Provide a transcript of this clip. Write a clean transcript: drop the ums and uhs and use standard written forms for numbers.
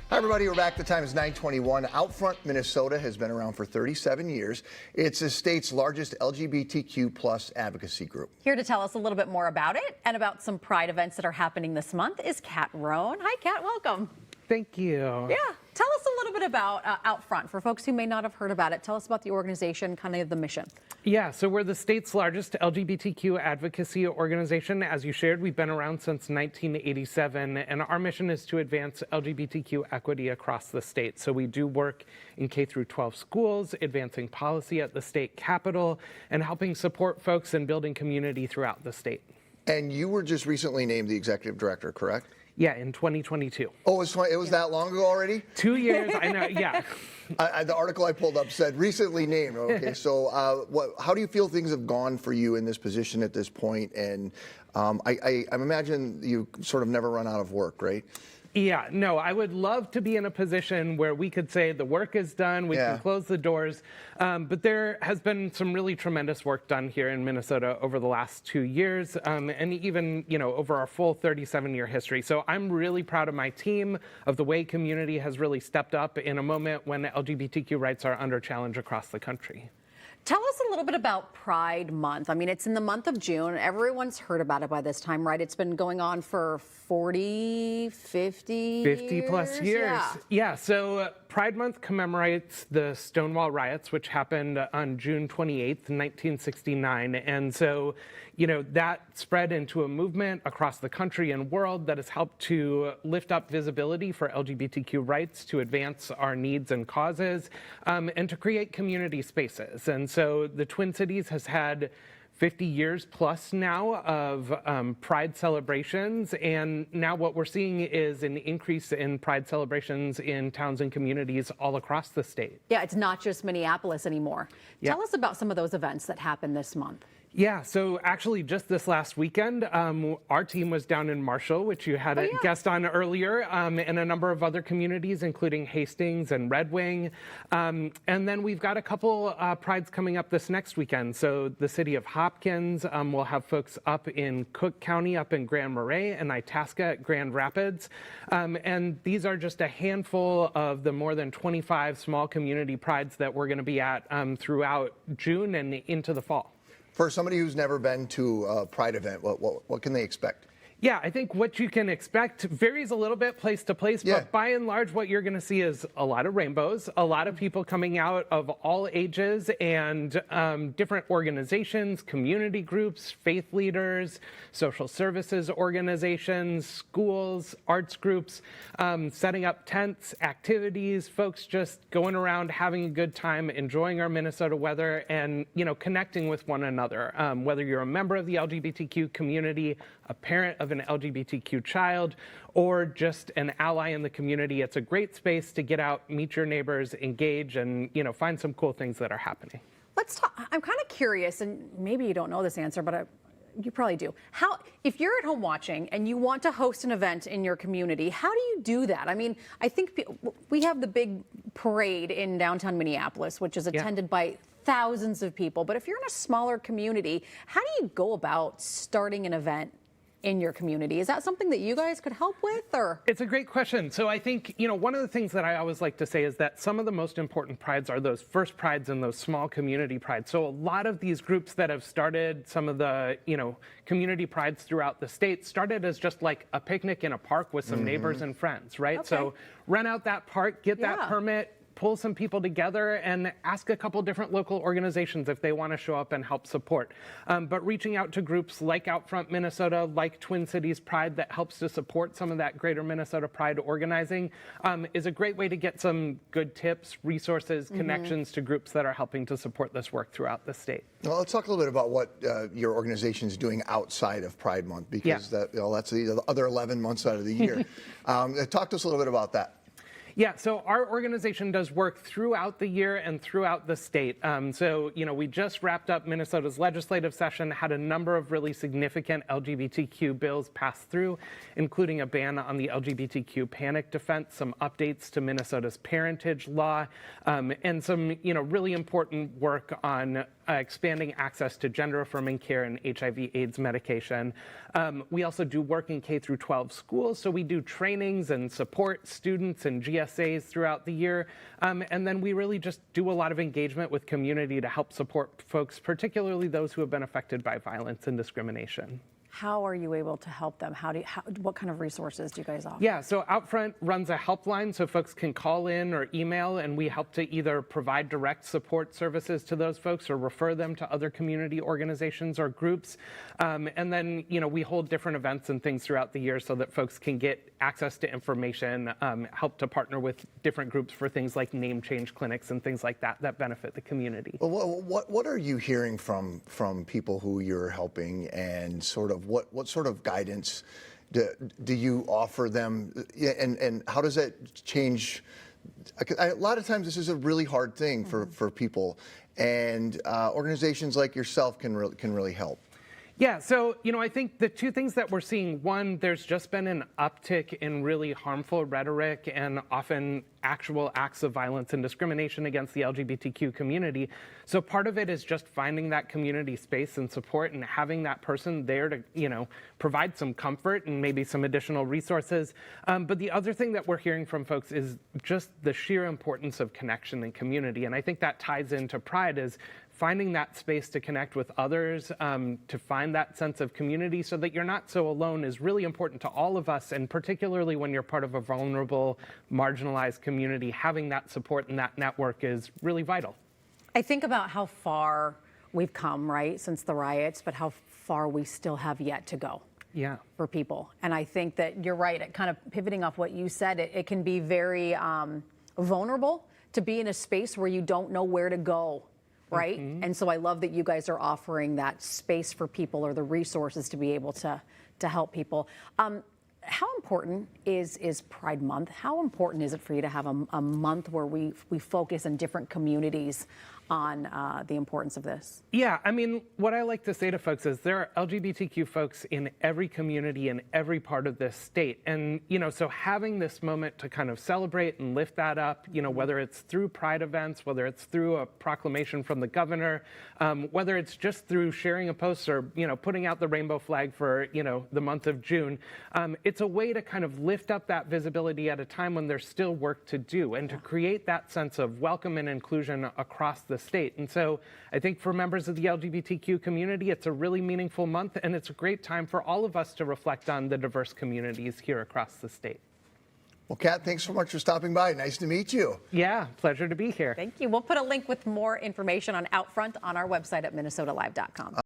Hi, everybody. We're back. The time is 9:21. Outfront Minnesota has been around for 37 years. It's the state's largest LGBTQ plus advocacy group. Here to tell us a little bit more about it and about some Pride events that are happening this month is Kat Roan. Hi, Kat. Welcome. Thank you. Yeah. Tell us a little bit about Outfront. For folks who may not have heard about it, tell us about the organization, kind of the mission. Yeah, so we're the state's largest LGBTQ advocacy organization. As you shared, we've been around since 1987, and our mission is to advance LGBTQ equity across the state. So we do work in K through 12 schools, advancing policy at the state capitol, and helping support folks and building community throughout the state. And you were just recently named the executive director, correct? Yeah, in 2022. Oh, it was that long ago already? 2 years, I know, yeah. The article I pulled up said recently named. Okay, so how do you feel things have gone for you in this position at this point? And I imagine you sort of never run out of work, right? Yeah, no, I would love to be in a position where we could say the work is done, we can close the doors, but there has been some really tremendous work done here in Minnesota over the last 2 years, and even, over our full 37-year history. So I'm really proud of my team, of the way community has really stepped up in a moment when LGBTQ rights are under challenge across the country. Tell us a little bit about Pride Month. I mean, it's in the month of June. Everyone's heard about it by this time, right? It's been going on for 50 plus years. Yeah, so Pride Month commemorates the Stonewall riots, which happened on June 28th, 1969. And so, that spread into a movement across the country and world that has helped to lift up visibility for LGBTQ rights, to advance our needs and causes, and to create community spaces. And so the Twin Cities has had 50 years plus now of Pride celebrations, and now what we're seeing is an increase in Pride celebrations in towns and communities all across the state. Yeah, it's not just Minneapolis anymore. Yeah. Tell us about some of those events that happened this month. Yeah, so actually just this last weekend, our team was down in Marshall, which you had a guest on earlier, and a number of other communities, including Hastings and Red Wing. And then we've got a couple Prides coming up this next weekend. So the city of Hopkins will have folks up in Cook County, up in Grand Marais, and Itasca at Grand Rapids. And these are just a handful of the more than 25 small community Prides that we're going to be at throughout June and into the fall. For somebody who's never been to a Pride event, what can they expect? Yeah, I think what you can expect varies a little bit place to place, but by and large, what you're going to see is a lot of rainbows, a lot of people coming out of all ages and different organizations, community groups, faith leaders, social services organizations, schools, arts groups, setting up tents, activities, folks just going around having a good time, enjoying our Minnesota weather and, connecting with one another. Whether you're a member of the LGBTQ community, a parent of an LGBTQ child, or just an ally in the community, it's a great space to get out, meet your neighbors, engage, and find some cool things that are happening. Let's talk. I'm kind of curious, and maybe you don't know this answer, but you probably do. If you're at home watching and you want to host an event in your community, how do you do that? I mean, I think we have the big parade in downtown Minneapolis, which is attended by thousands of people. But if you're in a smaller community, how do you go about starting an event in your community? Is that something that you guys could help with, or? It's a great question. So I think, one of the things that I always like to say is that some of the most important Prides are those first Prides and those small community Prides. So a lot of these groups that have started some of the, community Prides throughout the state started as just like a picnic in a park with some neighbors and friends, right? Okay. So rent out that park, get that permit, pull some people together and ask a couple different local organizations if they want to show up and help support. But reaching out to groups like Outfront Minnesota, like Twin Cities Pride that helps to support some of that greater Minnesota Pride organizing is a great way to get some good tips, resources, connections to groups that are helping to support this work throughout the state. Well, let's talk a little bit about what your organization is doing outside of Pride Month, because that's the other 11 months out of the year. Talk to us a little bit about that. Yeah, so our organization does work throughout the year and throughout the state. We just wrapped up Minnesota's legislative session, had a number of really significant LGBTQ bills pass through, including a ban on the LGBTQ panic defense, some updates to Minnesota's parentage law, and some, really important work on expanding access to gender-affirming care and HIV/AIDS medication. We also do work in K through 12 schools, so we do trainings and support students and GSAs throughout the year. And then we really just do a lot of engagement with community to help support folks, particularly those who have been affected by violence and discrimination. How are you able to help them? What kind of resources do you guys offer? Yeah, so Outfront runs a helpline so folks can call in or email, and we help to either provide direct support services to those folks or refer them to other community organizations or groups. And then, we hold different events and things throughout the year so that folks can get access to information, help to partner with different groups for things like name change clinics and things like that benefit the community. Well, what are you hearing from people who you're helping, and sort of what sort of guidance do you offer them, and how does that change? A lot of times this is a really hard thing for people, and organizations like yourself can really help. Yeah, so, I think the two things that we're seeing, one, there's just been an uptick in really harmful rhetoric and often actual acts of violence and discrimination against the LGBTQ community. So part of it is just finding that community space and support and having that person there to, provide some comfort and maybe some additional resources. But the other thing that we're hearing from folks is just the sheer importance of connection and community. And I think that ties into Pride, is finding that space to connect with others, to find that sense of community so that you're not so alone, is really important to all of us. And particularly when you're part of a vulnerable, marginalized community, having that support and that network is really vital. I think about how far we've come, right, since the riots, but how far we still have yet to go. Yeah. For people. And I think that you're right, kind of pivoting off what you said, it can be very vulnerable to be in a space where you don't know where to go. Right? Mm-hmm. And so I love that you guys are offering that space for people, or the resources to be able to help people. How important is Pride Month? How important is it for you to have a month where we focus in different communities on the importance of this? Yeah, what I like to say to folks is there are LGBTQ folks in every community in every part of this state. And, so having this moment to kind of celebrate and lift that up, whether it's through Pride events, whether it's through a proclamation from the governor, whether it's just through sharing a post or, putting out the rainbow flag for, the month of June, it's a way to kind of lift up that visibility at a time when there's still work to do, and to create that sense of welcome and inclusion across the state. And so I think for members of the LGBTQ community, it's a really meaningful month, and it's a great time for all of us to reflect on the diverse communities here across the state. Well, Kat, thanks so much for stopping by. Nice to meet you. Yeah, pleasure to be here. Thank you. We'll put a link with more information on Outfront on our website at minnesotalive.com.